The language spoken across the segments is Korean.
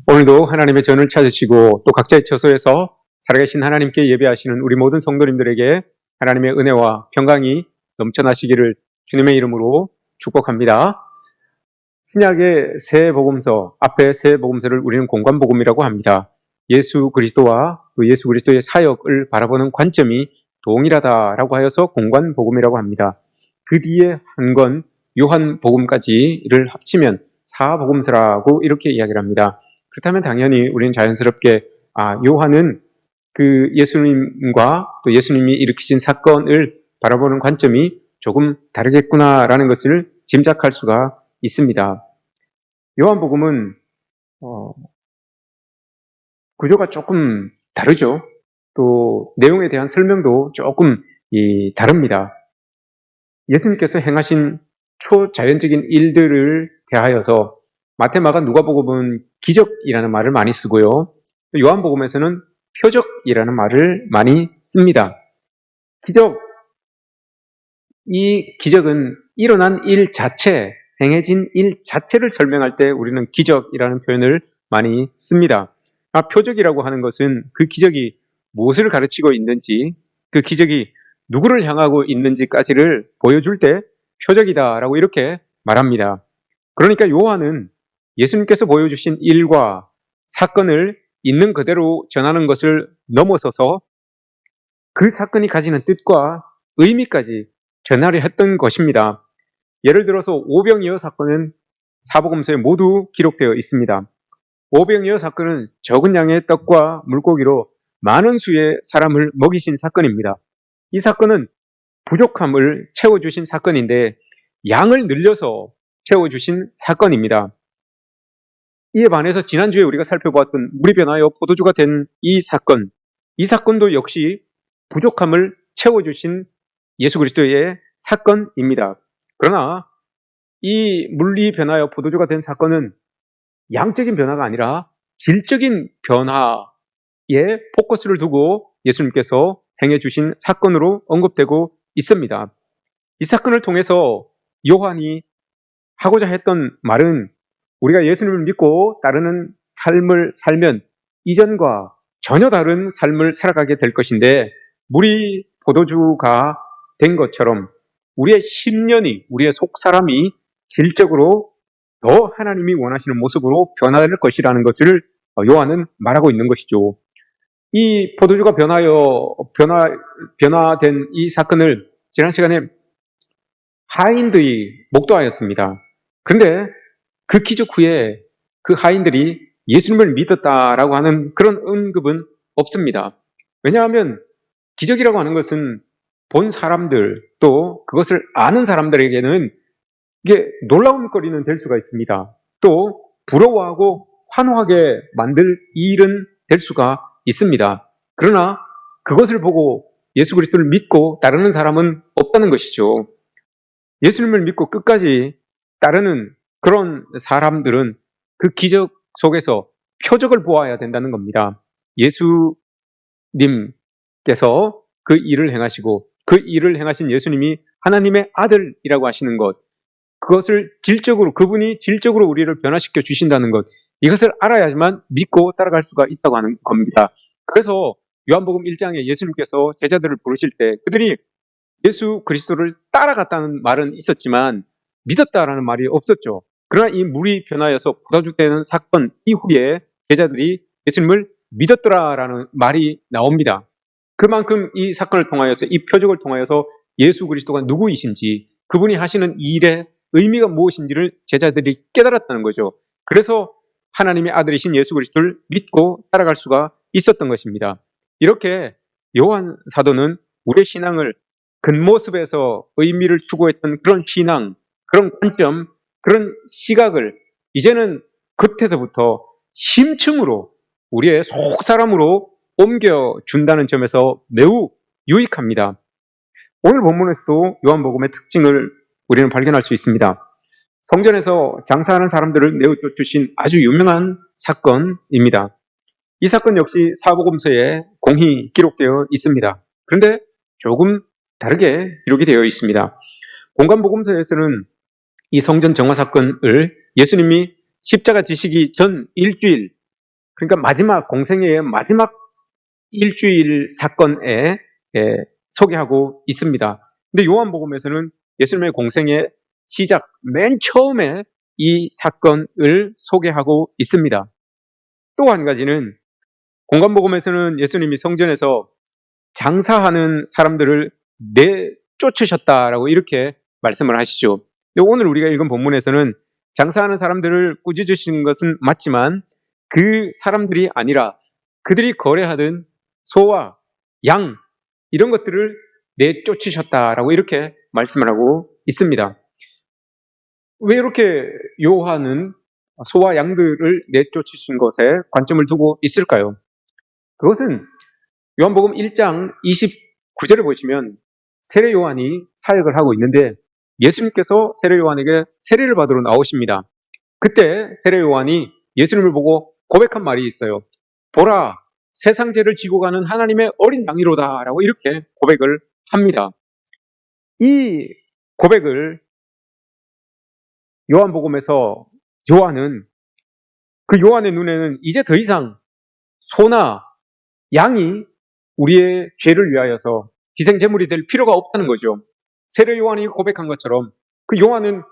오늘도 하나님의 전을 찾으시고 또 각자의 처소에서 살아계신 하나님께 예배하시는 우리 모든 성도님들에게 하나님의 은혜와 평강이 넘쳐나시기를 주님의 이름으로 축복합니다. 신약의 새 복음서, 앞에 새 복음서를 우리는 공관복음이라고 합니다. 예수 그리스도와 또 예수 그리스도의 사역을 바라보는 관점이 동일하다라고 하여서 공관복음이라고 합니다. 그 뒤에 한 권 요한복음까지를 합치면 사복음서라고 이렇게 이야기를 합니다. 그렇다면 당연히 우리는 자연스럽게 요한은 그 예수님과 또 예수님이 일으키신 사건을 바라보는 관점이 조금 다르겠구나라는 것을 짐작할 수가 있습니다. 요한복음은 구조가 조금 다르죠. 또 내용에 대한 설명도 조금 다릅니다. 예수님께서 행하신 초자연적인 일들을 대하여서 마태, 마가, 누가복음은 기적이라는 말을 많이 쓰고요. 요한복음에서는 표적이라는 말을 많이 씁니다. 이 기적은 일어난 일 자체, 행해진 일 자체를 설명할 때 우리는 기적이라는 표현을 많이 씁니다. 표적이라고 하는 것은 그 기적이 무엇을 가르치고 있는지, 그 기적이 누구를 향하고 있는지까지를 보여줄 때 표적이다라고 이렇게 말합니다. 그러니까 요한은 예수님께서 보여주신 일과 사건을 있는 그대로 전하는 것을 넘어서서 그 사건이 가지는 뜻과 의미까지 전하려 했던 것입니다. 예를 들어서 오병이어 사건은 사복음서에 모두 기록되어 있습니다. 오병이어 사건은 적은 양의 떡과 물고기로 많은 수의 사람을 먹이신 사건입니다. 이 사건은 부족함을 채워주신 사건인데 양을 늘려서 채워주신 사건입니다. 이에 반해서 지난주에 우리가 살펴보았던 물이 변하여 포도주가 된 이 사건도 역시 부족함을 채워주신 예수 그리스도의 사건입니다. 그러나 이 물이 변하여 포도주가 된 사건은 양적인 변화가 아니라 질적인 변화에 포커스를 두고 예수님께서 행해주신 사건으로 언급되고 있습니다. 이 사건을 통해서 요한이 하고자 했던 말은 우리가 예수님을 믿고 따르는 삶을 살면 이전과 전혀 다른 삶을 살아가게 될 것인데 물이 포도주가 된 것처럼 우리의 심년이, 우리의 속사람이 질적으로 더 하나님이 원하시는 모습으로 변화될 것이라는 것을 요한은 말하고 있는 것이죠. 이 포도주가 변화된 이 사건을 지난 시간에 하인들이 목도하였습니다. 그런데 그 기적 후에 그 하인들이 예수님을 믿었다라고 하는 그런 언급은 없습니다. 왜냐하면 기적이라고 하는 것은 본 사람들 또 그것을 아는 사람들에게는 이게 놀라운 거리는 될 수가 있습니다. 또 부러워하고 환호하게 만들 일은 될 수가 있습니다. 그러나 그것을 보고 예수 그리스도를 믿고 따르는 사람은 없다는 것이죠. 예수님을 믿고 끝까지 따르는 그런 사람들은 그 기적 속에서 표적을 보아야 된다는 겁니다. 예수님께서 그 일을 행하시고 그 일을 행하신 예수님이 하나님의 아들이라고 하시는 것, 그것을 그분이 질적으로 우리를 변화시켜 주신다는 것, 이것을 알아야지만 믿고 따라갈 수가 있다고 하는 겁니다. 그래서 요한복음 1장에 예수님께서 제자들을 부르실 때 그들이 예수 그리스도를 따라갔다는 말은 있었지만 믿었다라는 말이 없었죠. 그러나 이 물이 변하여서 포도주 되는 사건 이후에 제자들이 예수님을 믿었더라라는 말이 나옵니다. 그만큼 이 사건을 통하여서, 이 표적을 통하여서 예수 그리스도가 누구이신지, 그분이 하시는 일의 의미가 무엇인지를 제자들이 깨달았다는 거죠. 그래서 하나님의 아들이신 예수 그리스도를 믿고 따라갈 수가 있었던 것입니다. 이렇게 요한 사도는 우리의 신앙을 겉모습에서 의미를 추구했던 그런 신앙, 그런 관점, 그런 시각을 이제는 겉에서부터 심층으로 우리의 속사람으로 옮겨준다는 점에서 매우 유익합니다. 오늘 본문에서도 요한복음의 특징을 우리는 발견할 수 있습니다. 성전에서 장사하는 사람들을 내어 쫓으신 아주 유명한 사건입니다. 이 사건 역시 사복음서에 공히 기록되어 있습니다. 그런데 조금 다르게 기록이 되어 있습니다. 공관복음서에서는 이 성전 정화 사건을 예수님이 십자가 지시기 전 일주일, 그러니까 마지막 공생애의 마지막 일주일 사건에 소개하고 있습니다. 근데 요한복음에서는 예수님의 공생의 시작, 맨 처음에 이 사건을 소개하고 있습니다. 또 한 가지는 공관복음에서는 예수님이 성전에서 장사하는 사람들을 내쫓으셨다라고 이렇게 말씀을 하시죠. 근데 오늘 우리가 읽은 본문에서는 장사하는 사람들을 꾸짖으신 것은 맞지만 그 사람들이 아니라 그들이 거래하던 소와 양 이런 것들을 내쫓으셨다라고 이렇게 말씀을 하고 있습니다. 왜 이렇게 요한은 소와 양들을 내쫓으신 것에 관점을 두고 있을까요? 그것은 요한복음 1장 29절을 보시면 세례 요한이 사역을 하고 있는데 예수님께서 세례 요한에게 세례를 받으러 나오십니다. 그때 세례 요한이 예수님을 보고 고백한 말이 있어요. 보라, 세상 죄를 지고 가는 하나님의 어린 양이로다 라고 이렇게 고백을 합니다. 이 고백을 요한복음에서 요한은 그 요한의 눈에는 이제 더 이상 소나 양이 우리의 죄를 위하여서 희생제물이 될 필요가 없다는 거죠. 세례 요한이 고백한 것처럼 그 요한은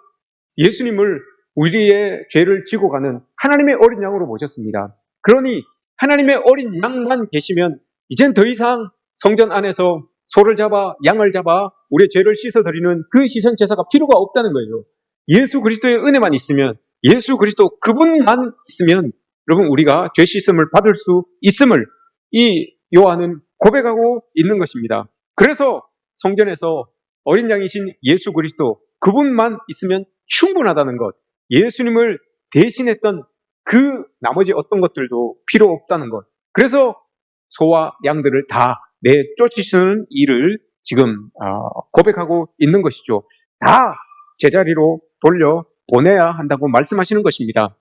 예수님을 우리의 죄를 지고 가는 하나님의 어린 양으로 모셨습니다. 그러니 하나님의 어린 양만 계시면 이젠 더 이상 성전 안에서 소를 잡아 양을 잡아 우리의 죄를 씻어드리는 그 희생제사가 필요가 없다는 거예요. 예수 그리스도의 은혜만 있으면, 예수 그리스도 그분만 있으면 여러분 우리가 죄 씻음을 받을 수 있음을 이 요한은 고백하고 있는 것입니다. 그래서 성전에서 어린 양이신 예수 그리스도 그분만 있으면 충분하다는 것, 예수님을 대신했던 그 나머지 어떤 것들도 필요 없다는 것, 그래서 소와 양들을 다 내쫓으시는 일을 지금 고백하고 있는 것이죠. 다 제자리로 돌려 보내야 한다고 말씀하시는 것입니다.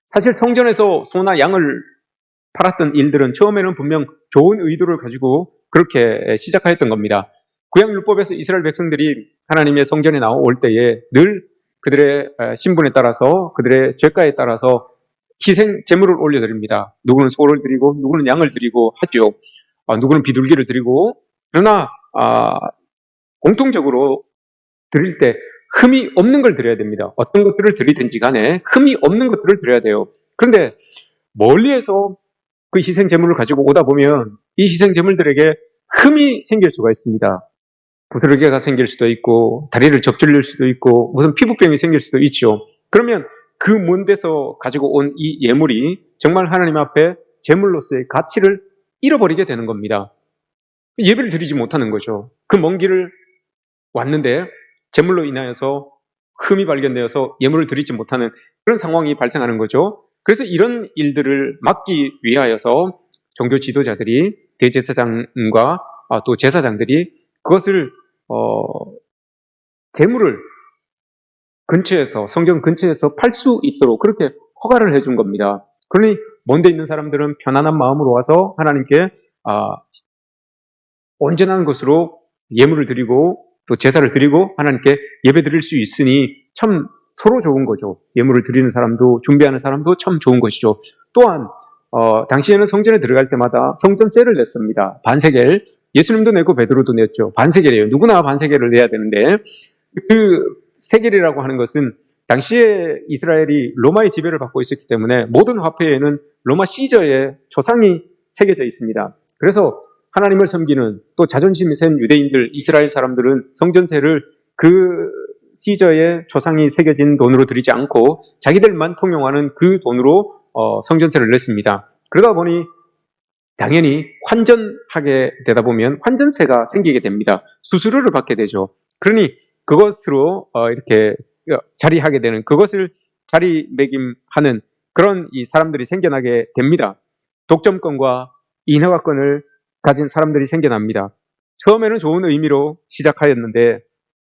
사실 성전에서 소나 양을 팔았던 일들은 처음에는 분명 좋은 의도를 가지고 그렇게 시작하였던 겁니다. 구약율법에서 이스라엘 백성들이 하나님의 성전에 나올 때에 늘 그들의 신분에 따라서 그들의 죄가에 따라서 희생 제물을 올려드립니다. 누구는 소를 드리고 누구는 양을 드리고 하죠. 누구는 비둘기를 드리고, 그러나 공통적으로 드릴 때 흠이 없는 걸 드려야 됩니다. 어떤 것들을 드리든지 간에 흠이 없는 것들을 드려야 돼요. 그런데 멀리에서 그 희생 제물을 가지고 오다 보면 이 희생 제물들에게 흠이 생길 수가 있습니다. 부스러기가 생길 수도 있고 다리를 접질릴 수도 있고 무슨 피부병이 생길 수도 있죠. 그러면 그 먼 데서 가지고 온 이 예물이 정말 하나님 앞에 제물로서의 가치를 잃어버리게 되는 겁니다. 예배를 드리지 못하는 거죠. 그 먼 길을 왔는데 제물로 인하여서 흠이 발견되어서 예물을 드리지 못하는 그런 상황이 발생하는 거죠. 그래서 이런 일들을 막기 위하여서 종교 지도자들이, 대제사장과 또 제사장들이 그것을 제물을 근처에서, 성전 근처에서 팔 수 있도록 그렇게 허가를 해준 겁니다. 그러니 먼데 있는 사람들은 편안한 마음으로 와서 하나님께 온전한 것으로 예물을 드리고 또 제사를 드리고 하나님께 예배 드릴 수 있으니 참 서로 좋은 거죠. 예물을 드리는 사람도 준비하는 사람도 참 좋은 것이죠. 또한 당시에는 성전에 들어갈 때마다 성전세를 냈습니다. 반세겔. 예수님도 내고 베드로도 냈죠. 반세겔이에요. 누구나 반세겔을 내야 되는데 그 세겔이라고 하는 것은 당시에 이스라엘이 로마의 지배를 받고 있었기 때문에 모든 화폐에는 로마 시저의 초상이 새겨져 있습니다. 그래서 하나님을 섬기는 또 자존심이 센 유대인들, 이스라엘 사람들은 성전세를 그 시저의 초상이 새겨진 돈으로 드리지 않고 자기들만 통용하는 그 돈으로 성전세를 냈습니다. 그러다 보니 당연히 환전하게 되다 보면 환전세가 생기게 됩니다. 수수료를 받게 되죠. 그러니 그것으로 이렇게 자리하게 되는, 그것을 자리매김하는 그런 이 사람들이 생겨나게 됩니다. 독점권과 인허가권을 가진 사람들이 생겨납니다. 처음에는 좋은 의미로 시작하였는데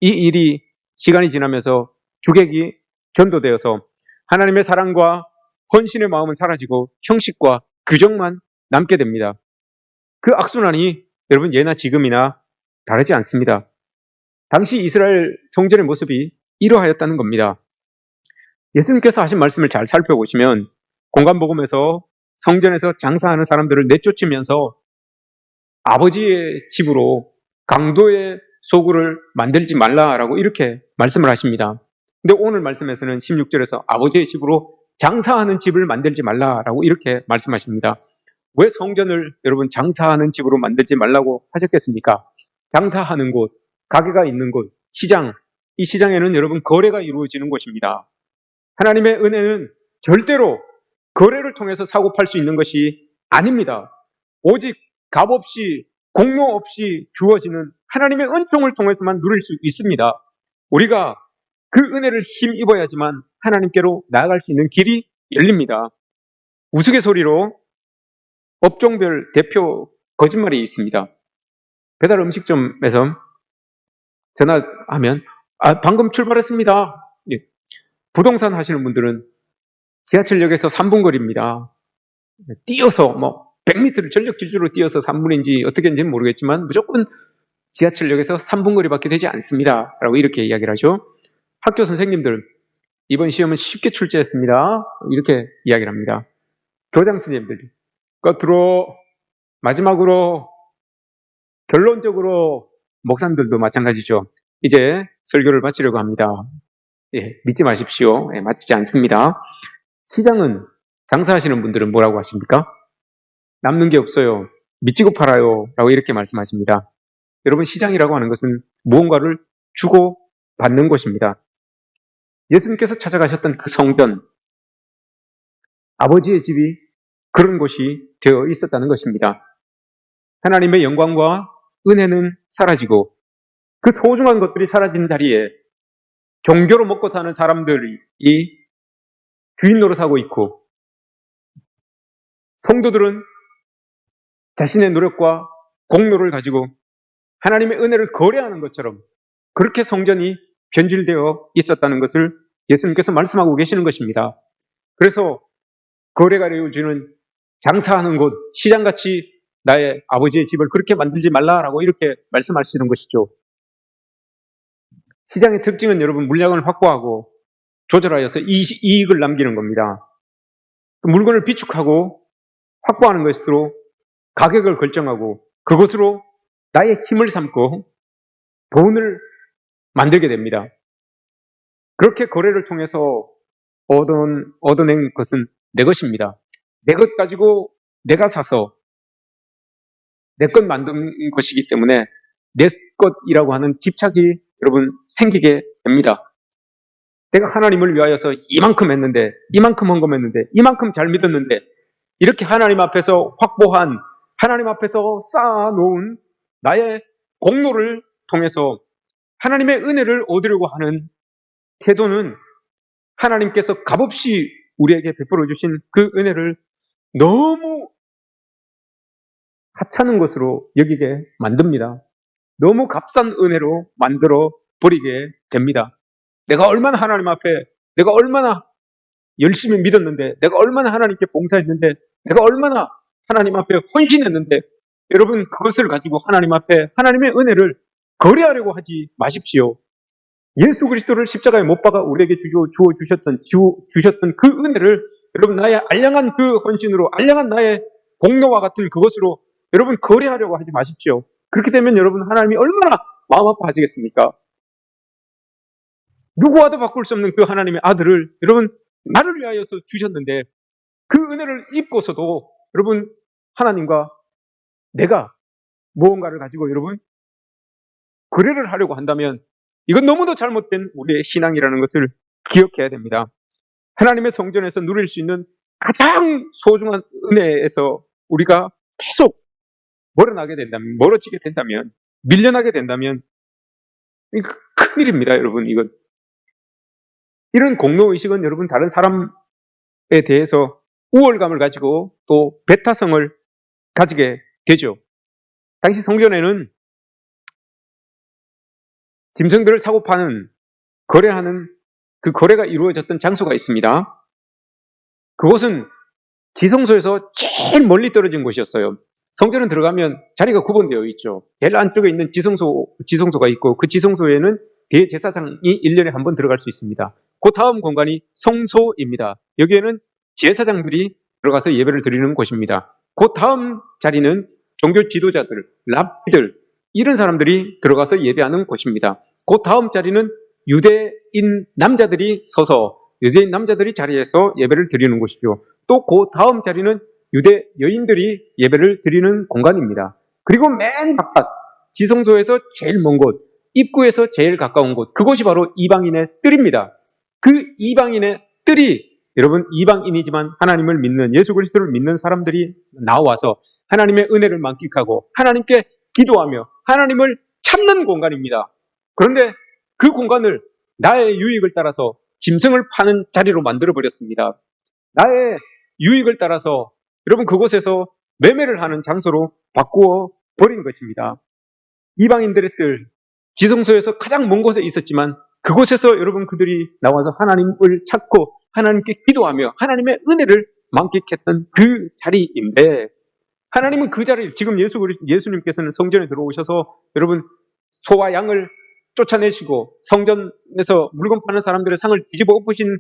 이 일이 시간이 지나면서 주객이 전도되어서 하나님의 사랑과 헌신의 마음은 사라지고 형식과 규정만 남게 됩니다. 그 악순환이 여러분 예나 지금이나 다르지 않습니다. 당시 이스라엘 성전의 모습이 이러하였다는 겁니다. 예수님께서 하신 말씀을 잘 살펴보시면 공관복음에서 성전에서 장사하는 사람들을 내쫓으면서 아버지의 집으로 강도의 소굴을 만들지 말라라고 이렇게 말씀을 하십니다. 근데 오늘 말씀에서는 16절에서 아버지의 집으로 장사하는 집을 만들지 말라라고 이렇게 말씀하십니다. 왜 성전을 여러분 장사하는 집으로 만들지 말라고 하셨겠습니까? 장사하는 곳, 가게가 있는 곳, 시장, 이 시장에는 여러분 거래가 이루어지는 곳입니다. 하나님의 은혜는 절대로 거래를 통해서 사고 팔 수 있는 것이 아닙니다. 오직 값없이 공로 없이 주어지는 하나님의 은총을 통해서만 누릴 수 있습니다. 우리가 그 은혜를 힘입어야지만 하나님께로 나아갈 수 있는 길이 열립니다. 우스갯소리로 업종별 대표 거짓말이 있습니다. 배달 음식점에서 전화하면 방금 출발했습니다. 예. 부동산 하시는 분들은 지하철역에서 3분 거리입니다. 뛰어서 100m를 전력 질주로 뛰어서 3분인지 어떻게 인지는 모르겠지만 무조건 지하철역에서 3분 거리밖에 되지 않습니다. 라고 이렇게 이야기를 하죠. 학교 선생님들 이번 시험은 쉽게 출제했습니다. 이렇게 이야기를 합니다. 교장 선생님들 끝으로 마지막으로 결론적으로 목사님들도 마찬가지죠. 이제 설교를 마치려고 합니다. 예, 믿지 마십시오. 예, 마치지 않습니다. 시장은 장사하시는 분들은 뭐라고 하십니까? 남는 게 없어요. 미치고 팔아요. 라고 이렇게 말씀하십니다. 여러분 시장이라고 하는 것은 무언가를 주고 받는 곳입니다. 예수님께서 찾아가셨던 그 성전, 아버지의 집이 그런 곳이 되어 있었다는 것입니다. 하나님의 영광과 은혜는 사라지고 그 소중한 것들이 사라진 자리에 종교로 먹고 사는 사람들이 주인 노릇하고 있고 성도들은 자신의 노력과 공로를 가지고 하나님의 은혜를 거래하는 것처럼 그렇게 성전이 변질되어 있었다는 것을 예수님께서 말씀하고 계시는 것입니다. 그래서 거래가 이루어지는 장사하는 곳, 시장같이 나의 아버지의 집을 그렇게 만들지 말라라고 이렇게 말씀하시는 것이죠. 시장의 특징은 여러분 물량을 확보하고 조절하여서 이익을 남기는 겁니다. 물건을 비축하고 확보하는 것으로 가격을 결정하고 그것으로 나의 힘을 삼고 돈을 만들게 됩니다. 그렇게 거래를 통해서 얻어낸 것은 내 것입니다. 내 것 가지고 내가 사서 내 것 만든 것이기 때문에 내 것이라고 하는 집착이 여러분 생기게 됩니다. 내가 하나님을 위하여서 이만큼 했는데, 이만큼 헌금했는데, 이만큼 잘 믿었는데 이렇게 하나님 앞에서 확보한, 하나님 앞에서 쌓아놓은 나의 공로를 통해서 하나님의 은혜를 얻으려고 하는 태도는 하나님께서 값없이 우리에게 베풀어 주신 그 은혜를 너무 하찮은 것으로 여기게 만듭니다. 너무 값싼 은혜로 만들어 버리게 됩니다. 내가 얼마나 하나님 앞에, 내가 얼마나 열심히 믿었는데, 내가 얼마나 하나님께 봉사했는데, 내가 얼마나 하나님 앞에 헌신했는데, 여러분 그것을 가지고 하나님 앞에 하나님의 은혜를 거래하려고 하지 마십시오. 예수 그리스도를 십자가에 못 박아 우리에게 주셨던 그 은혜를 여러분 나의 알량한 그 헌신으로, 알량한 나의 공로와 같은 그것으로 여러분 거래하려고 하지 마십시오. 그렇게 되면 여러분 하나님이 얼마나 마음 아파하시겠습니까? 누구와도 바꿀 수 없는 그 하나님의 아들을 여러분 나를 위하여서 주셨는데 그 은혜를 입고서도 여러분 하나님과 내가 무언가를 가지고 여러분 거래를 하려고 한다면 이건 너무도 잘못된 우리의 신앙이라는 것을 기억해야 됩니다. 하나님의 성전에서 누릴 수 있는 가장 소중한 은혜에서 우리가 계속 멀어지게 된다면, 밀려나게 된다면 큰일입니다, 여러분. 이런 공로의식은 여러분 다른 사람에 대해서 우월감을 가지고 또 배타성을 가지게 되죠. 당시 성전에는 짐승들을 사고 파는, 거래하는 그 거래가 이루어졌던 장소가 있습니다. 그곳은 지성소에서 제일 멀리 떨어진 곳이었어요. 성전은 들어가면 자리가 구분되어 있죠. 제일 안쪽에 있는 지성소가 있고 그 지성소에는 대제사장이 1년에 한 번 들어갈 수 있습니다. 그 다음 공간이 성소입니다. 여기에는 제사장들이 들어가서 예배를 드리는 곳입니다. 그 다음 자리는 종교 지도자들, 랍비들, 이런 사람들이 들어가서 예배하는 곳입니다. 그 다음 자리는 유대인 남자들이 서서 유대인 남자들이 자리에서 예배를 드리는 곳이죠. 또 그 다음 자리는 유대 여인들이 예배를 드리는 공간입니다. 그리고 맨 바깥 지성소에서 제일 먼 곳, 입구에서 제일 가까운 곳, 그곳이 바로 이방인의 뜰입니다. 그 이방인의 뜰이 여러분 이방인이지만 하나님을 믿는 예수 그리스도를 믿는 사람들이 나와서 하나님의 은혜를 만끽하고 하나님께 기도하며 하나님을 찾는 공간입니다. 그런데 그 공간을 나의 유익을 따라서 짐승을 파는 자리로 만들어버렸습니다. 나의 유익을 따라서 여러분 그곳에서 매매를 하는 장소로 바꾸어 버린 것입니다. 이방인들의 뜰, 지성소에서 가장 먼 곳에 있었지만 그곳에서 여러분 그들이 나와서 하나님을 찾고 하나님께 기도하며 하나님의 은혜를 만끽했던 그 자리인데 하나님은 그 자리를 지금 예수님께서는 성전에 들어오셔서 여러분 소와 양을 쫓아내시고 성전에서 물건 파는 사람들의 상을 뒤집어 엎으신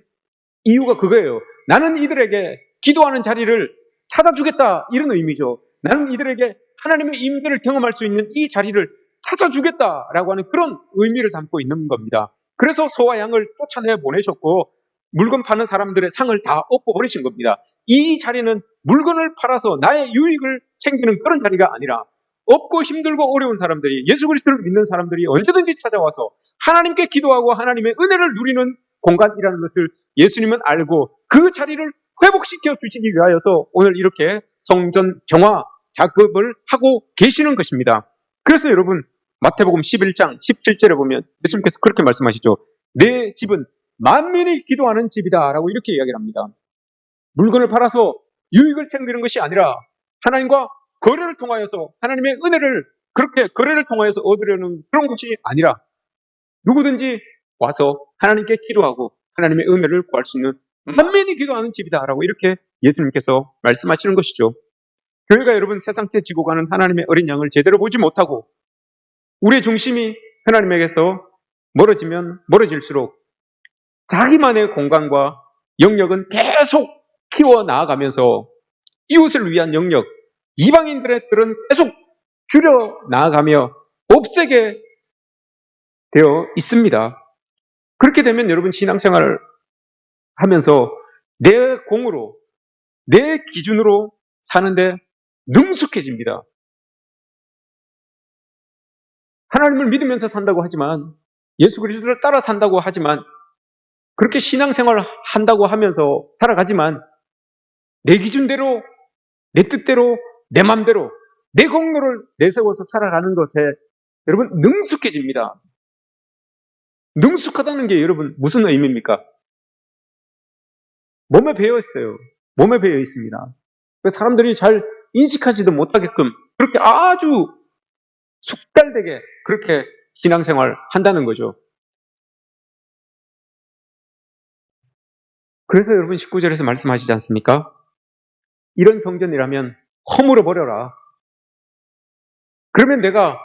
이유가 그거예요. 나는 이들에게 기도하는 자리를 찾아주겠다, 이런 의미죠. 나는 이들에게 하나님의 임재를 경험할 수 있는 이 자리를 찾아주겠다라고 하는 그런 의미를 담고 있는 겁니다. 그래서 소와 양을 쫓아내 보내셨고 물건 파는 사람들의 상을 다 엎어버리신 겁니다. 이 자리는 물건을 팔아서 나의 유익을 챙기는 그런 자리가 아니라 없고 힘들고 어려운 사람들이, 예수 그리스도를 믿는 사람들이 언제든지 찾아와서 하나님께 기도하고 하나님의 은혜를 누리는 공간이라는 것을 예수님은 알고 그 자리를 회복시켜 주시기 위하여서 오늘 이렇게 성전 정화 작업을 하고 계시는 것입니다. 그래서 여러분 마태복음 11장 17절에 보면 예수님께서 그렇게 말씀하시죠. 내 집은 만민이 기도하는 집이다 라고 이렇게 이야기를 합니다. 물건을 팔아서 유익을 챙기는 것이 아니라 하나님과 거래를 통하여서 하나님의 은혜를 그렇게 거래를 통하여서 얻으려는 그런 것이 아니라 누구든지 와서 하나님께 기도하고 하나님의 은혜를 구할 수 있는 만민이 기도하는 집이다라고 이렇게 예수님께서 말씀하시는 것이죠. 교회가 여러분 세상째 지고 가는 하나님의 어린 양을 제대로 보지 못하고 우리의 중심이 하나님에게서 멀어지면 멀어질수록 자기만의 공간과 영역은 계속 키워 나아가면서 이웃을 위한 영역, 이방인들의 뜰은 계속 줄여 나아가며 없애게 되어 있습니다. 그렇게 되면 여러분 신앙생활을 하면서 내 공으로, 내 기준으로 사는데 능숙해집니다. 하나님을 믿으면서 산다고 하지만, 예수 그리스도를 따라 산다고 하지만, 그렇게 신앙생활을 한다고 하면서 살아가지만 내 기준대로, 내 뜻대로, 내 맘대로, 내 공로를 내세워서 살아가는 것에 여러분 능숙해집니다. 능숙하다는 게 여러분 무슨 의미입니까? 몸에 배어 있어요. 몸에 배어 있습니다. 사람들이 잘 인식하지도 못하게끔 그렇게 아주 숙달되게 그렇게 신앙생활 한다는 거죠. 그래서 여러분 19절에서 말씀하시지 않습니까? 이런 성전이라면 허물어 버려라. 그러면 내가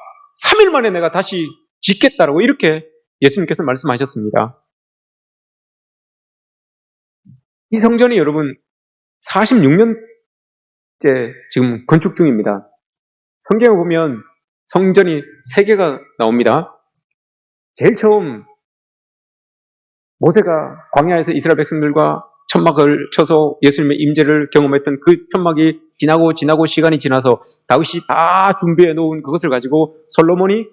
3일 만에 내가 다시 짓겠다라고 이렇게 예수님께서 말씀하셨습니다. 이 성전이 여러분 46년째 지금 건축 중입니다. 성경에 보면 성전이 3개가 나옵니다. 제일 처음 모세가 광야에서 이스라엘 백성들과 천막을 쳐서 예수님의 임재를 경험했던 그 천막이 지나고 시간이 지나서 다윗이 다 준비해 놓은 그것을 가지고 솔로몬이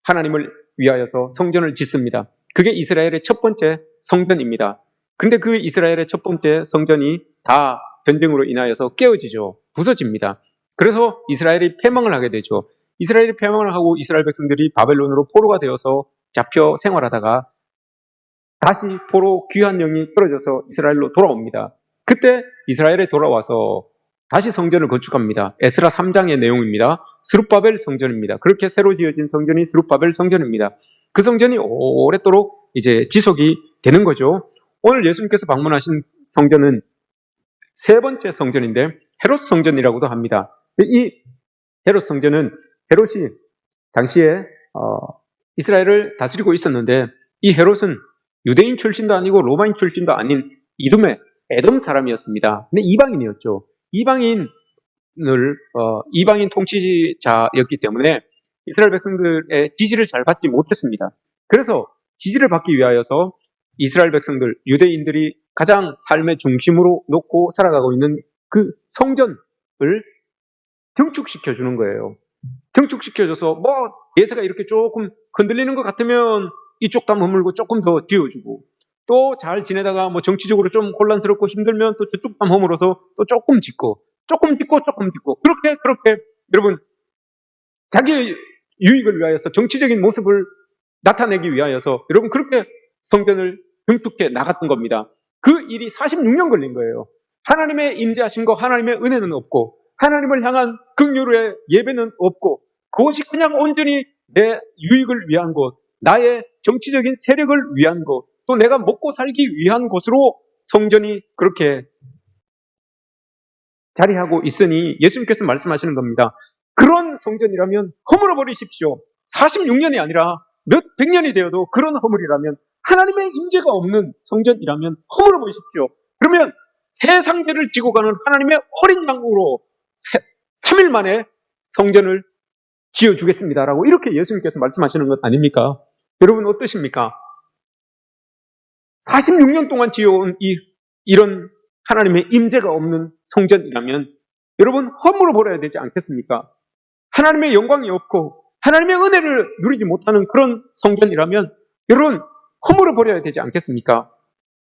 하나님을 위하여서 성전을 짓습니다. 그게 이스라엘의 첫 번째 성전입니다. 근데 그 이스라엘의 첫 번째 성전이 다 전쟁으로 인하여서 깨어지죠. 부서집니다. 그래서 이스라엘이 패망을 하게 되죠. 이스라엘이 패망을 하고 이스라엘 백성들이 바벨론으로 포로가 되어서 잡혀 생활하다가 다시 포로 귀환 영이 떨어져서 이스라엘로 돌아옵니다. 그때 이스라엘에 돌아와서 다시 성전을 건축합니다. 에스라 3장의 내용입니다. 스룹바벨 성전입니다. 그렇게 새로 지어진 성전이 스룹바벨 성전입니다. 그 성전이 오랫도록 이제 지속이 되는 거죠. 오늘 예수님께서 방문하신 성전은 3번째 성전인데 헤롯 성전이라고도 합니다. 이 헤롯 성전은 헤롯이 당시에 이스라엘을 다스리고 있었는데 이 헤롯은 유대인 출신도 아니고 로마인 출신도 아닌 이두메 에돔 사람이었습니다. 근데 이방인이었죠. 이방인 통치자였기 때문에 이스라엘 백성들의 지지를 잘 받지 못했습니다. 그래서 지지를 받기 위하여서 이스라엘 백성들, 유대인들이 가장 삶의 중심으로 놓고 살아가고 있는 그 성전을 증축시켜주는 거예요. 증축시켜줘서 뭐 예세가 이렇게 조금 흔들리는 것 같으면 이쪽 담 허물고 조금 더 뒤어주고, 또 잘 지내다가 뭐 정치적으로 좀 혼란스럽고 힘들면 또 저쪽 담 허물어서 또 조금 짓고 그렇게 여러분 자기의 유익을 위하여서 정치적인 모습을 나타내기 위하여서 여러분 그렇게 성전을 증축해 나갔던 겁니다. 그 일이 46년 걸린 거예요. 하나님의 임재하심과 하나님의 은혜는 없고 하나님을 향한 긍휼의 예배는 없고 그것이 그냥 온전히 내 유익을 위한 곳, 나의 정치적인 세력을 위한 곳, 또 내가 먹고 살기 위한 곳으로 성전이 그렇게 자리하고 있으니 예수님께서 말씀하시는 겁니다. 그런 성전이라면 허물어 버리십시오. 46년이 아니라 몇 백 년이 되어도 그런 허물이라면, 하나님의 임재가 없는 성전이라면 허물어 보십시오. 그러면 새 상제를 지고 가는 하나님의 어린 양으로 3일 만에 성전을 지어주겠습니다라고 이렇게 예수님께서 말씀하시는 것 아닙니까? 여러분 어떠십니까? 46년 동안 지어온 이런 하나님의 임재가 없는 성전이라면 여러분 허물어 버려야 되지 않겠습니까? 하나님의 영광이 없고 하나님의 은혜를 누리지 못하는 그런 성전이라면 여러분 허물어 버려야 되지 않겠습니까?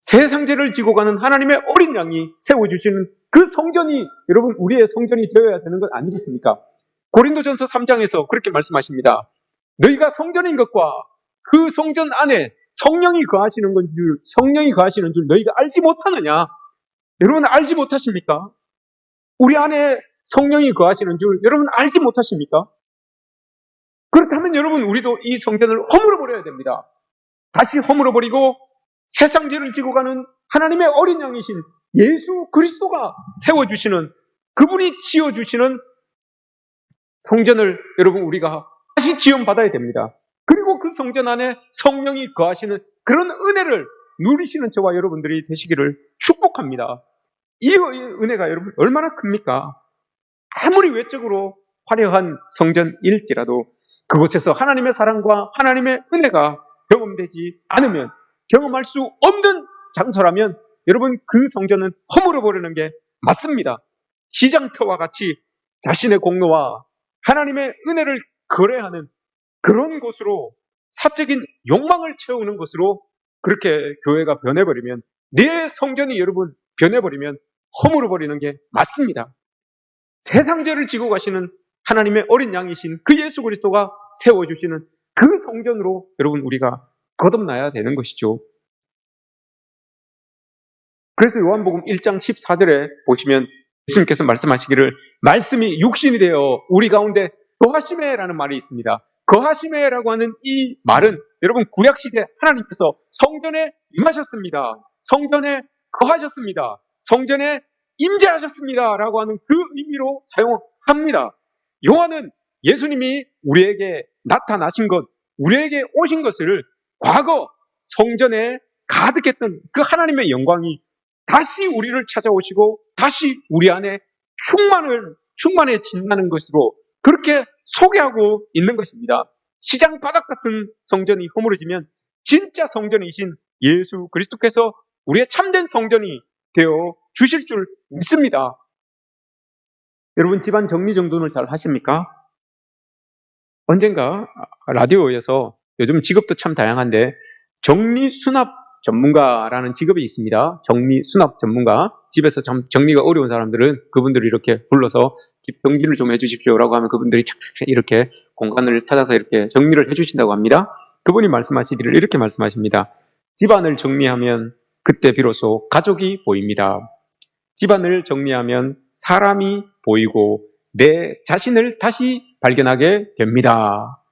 새 상제를 지고 가는 하나님의 어린 양이 세워주시는 그 성전이 여러분 우리의 성전이 되어야 되는 것 아니겠습니까? 고린도전서 3장에서 그렇게 말씀하십니다. 너희가 성전인 것과 그 성전 안에 성령이 거하시는 줄 너희가 알지 못하느냐? 여러분 알지 못하십니까? 우리 안에 성령이 거하시는 줄 여러분 알지 못하십니까? 그렇다면 여러분 우리도 이 성전을 허물어 버려야 됩니다. 다시 허물어 버리고 세상죄를 지고 가는 하나님의 어린 양이신 예수 그리스도가 세워주시는, 그분이 지어주시는 성전을 여러분 우리가 다시 지원받아야 됩니다. 그리고 그 성전 안에 성령이 거하시는 그런 은혜를 누리시는 저와 여러분들이 되시기를 축복합니다. 이 은혜가 여러분 얼마나 큽니까? 아무리 외적으로 화려한 성전일지라도 그곳에서 하나님의 사랑과 하나님의 은혜가 경험되지 않으면, 경험할 수 없는 장소라면 여러분 그 성전은 허물어 버리는 게 맞습니다. 시장터와 같이 자신의 공로와 하나님의 은혜를 거래하는 그런 곳으로, 사적인 욕망을 채우는 것으로 그렇게 교회가 변해버리면, 내 성전이 여러분 변해버리면 허물어 버리는 게 맞습니다. 세상죄를 지고 가시는 하나님의 어린 양이신 그 예수 그리스도가 세워주시는 그 성전으로 여러분 우리가 거듭나야 되는 것이죠. 그래서 요한복음 1장 14절에 보시면 예수님께서 말씀하시기를 말씀이 육신이 되어 우리 가운데 거하시매라는 말이 있습니다. 거하시매라고 하는 이 말은 여러분 구약시대 하나님께서 성전에 임하셨습니다. 성전에 거하셨습니다. 성전에 임재하셨습니다 라고 하는 그 의미로 사용합니다. 요한은 예수님이 우리에게 나타나신 것, 우리에게 오신 것을 과거 성전에 가득했던 그 하나님의 영광이 다시 우리를 찾아오시고 다시 우리 안에 충만해진다는 것으로 그렇게 소개하고 있는 것입니다. 시장 바닥 같은 성전이 허물어지면 진짜 성전이신 예수 그리스도께서 우리의 참된 성전이 되어 주실 줄 믿습니다. 여러분 집안 정리정돈을 잘 하십니까? 언젠가 라디오에서, 요즘 직업도 참 다양한데 정리수납 전문가라는 직업이 있습니다. 정리수납 전문가. 집에서 참 정리가 어려운 사람들은 그분들을 이렇게 불러서 집 정리를 좀 해주십시오라고 하면 그분들이 착착 이렇게 공간을 찾아서 이렇게 정리를 해주신다고 합니다. 그분이 말씀하시기를 이렇게 말씀하십니다. 집안을 정리하면 그때 비로소 가족이 보입니다. 집안을 정리하면 사람이 보이고 내 자신을 다시 발견하게 됩니다.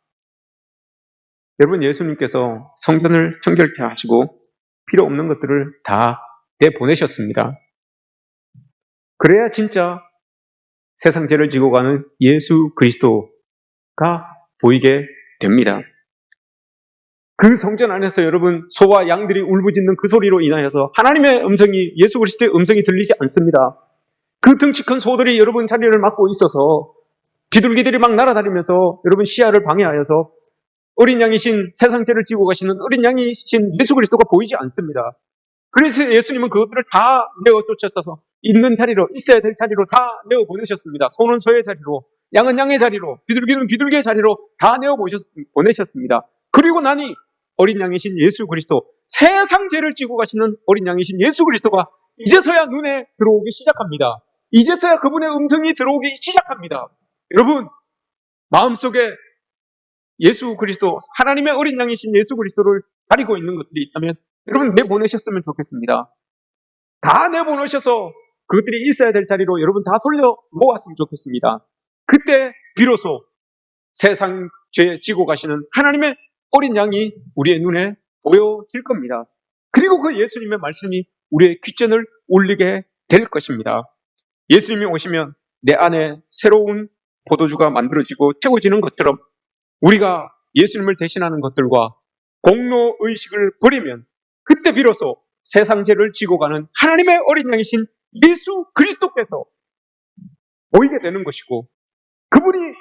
여러분 예수님께서 성전을 정결케 하시고 필요 없는 것들을 다 내보내셨습니다. 그래야 진짜 세상 죄를 지고 가는 예수 그리스도가 보이게 됩니다. 그 성전 안에서 여러분 소와 양들이 울부짖는 그 소리로 인하여서 하나님의 음성이, 예수 그리스도의 음성이 들리지 않습니다. 그 덩치 큰 소들이 여러분 자리를 맡고 있어서 비둘기들이 막 날아다니면서 여러분 시야를 방해하여서 어린 양이신, 세상 죄를 지고 가시는 어린 양이신 예수 그리스도가 보이지 않습니다. 그래서 예수님은 그것들을 다 내어 쫓아서 있는 자리로, 있어야 될 자리로 다 내어 보내셨습니다. 소는 소의 자리로, 양은 양의 자리로, 비둘기는 비둘기의 자리로 다 내어 보내셨습니다. 그리고 나니 어린 양이신 예수 그리스도, 세상 죄를 지고 가시는 어린 양이신 예수 그리스도가 이제서야 눈에 들어오기 시작합니다. 이제서야 그분의 음성이 들어오기 시작합니다. 여러분, 마음속에 예수 그리스도, 하나님의 어린 양이신 예수 그리스도를 가리고 있는 것들이 있다면 여러분 내보내셨으면 좋겠습니다. 다 내보내셔서 그것들이 있어야 될 자리로 여러분 다 돌려 모았으면 좋겠습니다. 그때 비로소 세상 죄 지고 가시는 하나님의 어린 양이 우리의 눈에 보여질 겁니다. 그리고 그 예수님의 말씀이 우리의 귓전을 울리게 될 것입니다. 예수님이 오시면 내 안에 새로운 포도주가 만들어지고 채워지는 것처럼 우리가 예수님을 대신하는 것들과 공로의식을 버리면 그때 비로소 세상 죄를 지고 가는 하나님의 어린 양이신 예수 그리스도께서 보이게 되는 것이고, 그분이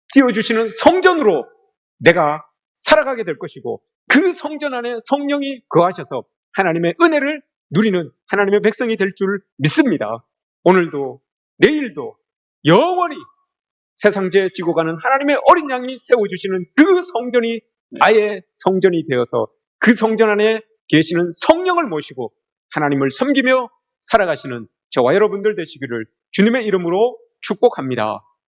지어주시는 성전으로 내가 살아가게 될 것이고, 그 성전 안에 성령이 거하셔서 하나님의 은혜를 누리는 하나님의 백성이 될 줄 믿습니다. 오늘도 내일도 영원히 세상 죄 지고 가는 하나님의 어린 양이 세워주시는 그 성전이 나의 성전이 되어서 그 성전 안에 계시는 성령을 모시고 하나님을 섬기며 살아가시는 저와 여러분들 되시기를 주님의 이름으로 축복합니다.